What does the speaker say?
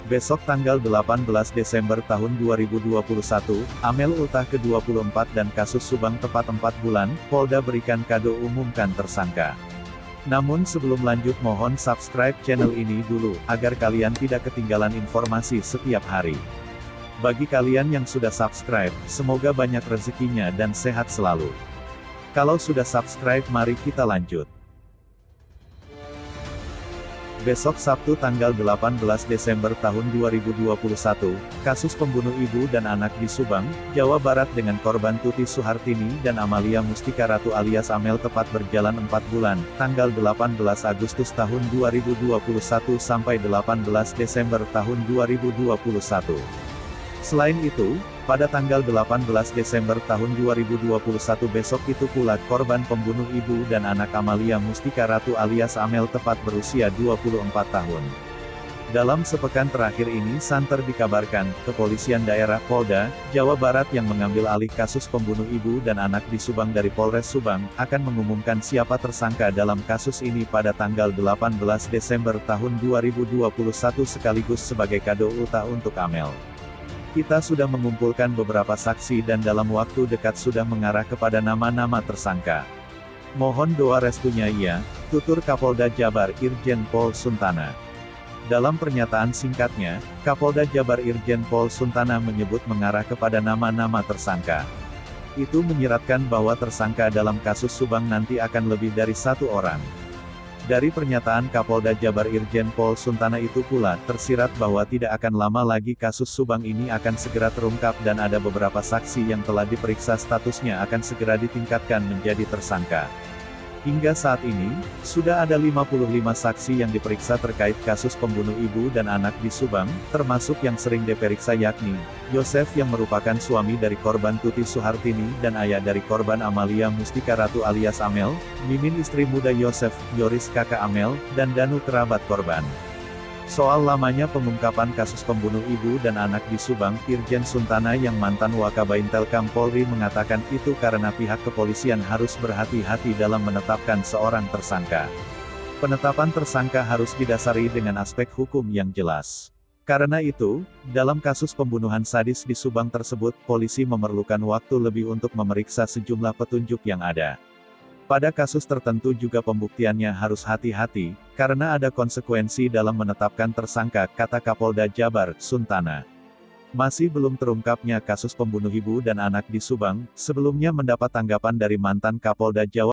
Besok tanggal 18 Desember tahun 2021, Amel ultah ke-24 dan kasus Subang tepat 4 bulan, Polda berikan kado umumkan tersangka. Namun sebelum lanjut mohon subscribe channel ini dulu, agar kalian tidak ketinggalan informasi setiap hari. Bagi kalian yang sudah subscribe, semoga banyak rezekinya dan sehat selalu. Kalau sudah subscribe mari kita lanjut. Besok Sabtu tanggal 18 Desember tahun 2021, kasus pembunuh ibu dan anak di Subang, Jawa Barat dengan korban Tuti Suhartini dan Amalia Mustika Ratu alias Amel tepat berjalan 4 bulan, tanggal 18 Agustus tahun 2021 sampai 18 Desember tahun 2021. Selain itu, pada tanggal 18 Desember tahun 2021 besok itu pula korban pembunuh ibu dan anak Amalia Mustika Ratu alias Amel tepat berusia 24 tahun. Dalam sepekan terakhir ini santer dikabarkan, Kepolisian Daerah Polda, Jawa Barat yang mengambil alih kasus pembunuh ibu dan anak di Subang dari Polres Subang, akan mengumumkan siapa tersangka dalam kasus ini pada tanggal 18 Desember tahun 2021 sekaligus sebagai kado ultah untuk Amel. Kita sudah mengumpulkan beberapa saksi dan dalam waktu dekat sudah mengarah kepada nama-nama tersangka. Mohon doa restunya ya, tutur Kapolda Jabar Irjen Pol Suntana. Dalam pernyataan singkatnya, Kapolda Jabar Irjen Pol Suntana menyebut mengarah kepada nama-nama tersangka. Itu menyiratkan bahwa tersangka dalam kasus Subang nanti akan lebih dari 1 orang. Dari pernyataan Kapolda Jabar Irjen Pol Suntana itu pula, tersirat bahwa tidak akan lama lagi kasus Subang ini akan segera terungkap dan ada beberapa saksi yang telah diperiksa statusnya akan segera ditingkatkan menjadi tersangka. Hingga saat ini, sudah ada 55 saksi yang diperiksa terkait kasus pembunuh ibu dan anak di Subang, termasuk yang sering diperiksa yakni, Yosef yang merupakan suami dari korban Tuti Suhartini dan ayah dari korban Amalia Mustika Ratu alias Amel, Mimin istri muda Yosef, Yoris kakak Amel, dan Danu kerabat korban. Soal lamanya pengungkapan kasus pembunuh ibu dan anak di Subang, Irjen Suntana yang mantan Wakabaintelkam Polri mengatakan itu karena pihak kepolisian harus berhati-hati dalam menetapkan seorang tersangka. Penetapan tersangka harus didasari dengan aspek hukum yang jelas. Karena itu, dalam kasus pembunuhan sadis di Subang tersebut, polisi memerlukan waktu lebih untuk memeriksa sejumlah petunjuk yang ada. Pada kasus tertentu juga pembuktiannya harus hati-hati, karena ada konsekuensi dalam menetapkan tersangka, kata Kapolda Jabar, Suntana. Masih belum terungkapnya kasus pembunuh ibu dan anak di Subang, sebelumnya mendapat tanggapan dari mantan Kapolda Jawa